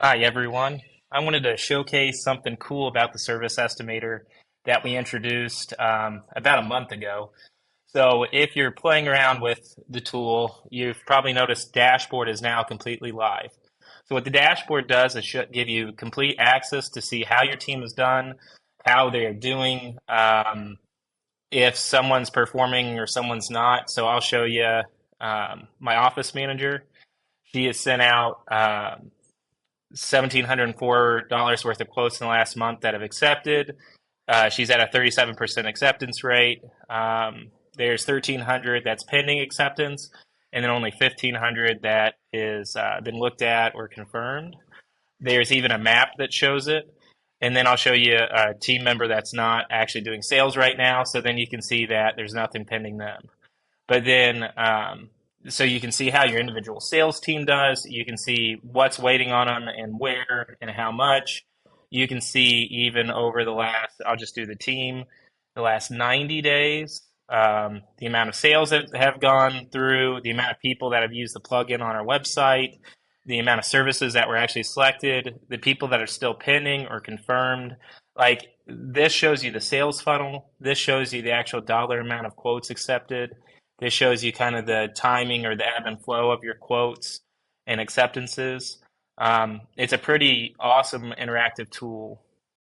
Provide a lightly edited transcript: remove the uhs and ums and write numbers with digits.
Hi, everyone. I wanted to showcase something cool about the Service Estimator that we introduced about a month ago. So, if you're playing around with the tool, you've probably noticed dashboard is now completely live. So, what the dashboard does is should give you complete access to see how your team has done, how they're doing, if someone's performing or someone's not. So, I'll show you my office manager. She has sent out $1,704 worth of quotes in the last month that have accepted. She's at a 37% acceptance rate. There's 1,300 that's pending acceptance, and then only 1,500 that is been looked at or confirmed. There's even a map that shows it. And then I'll show you a team member that's not actually doing sales right now. So then you can see that there's nothing pending them. But then, so you can see how your individual sales team does. You can see what's waiting on them and where and how much. You can see even over the last, I'll just do the team, the last 90 days, the amount of sales that have gone through, the amount of people that have used the plugin on our website, the amount of services that were actually selected, the people that are still pending or confirmed. Like this shows you the sales funnel. This shows you the actual dollar amount of quotes accepted. This shows you kind of the timing or the ebb and flow of your quotes and acceptances. It's a pretty awesome interactive tool.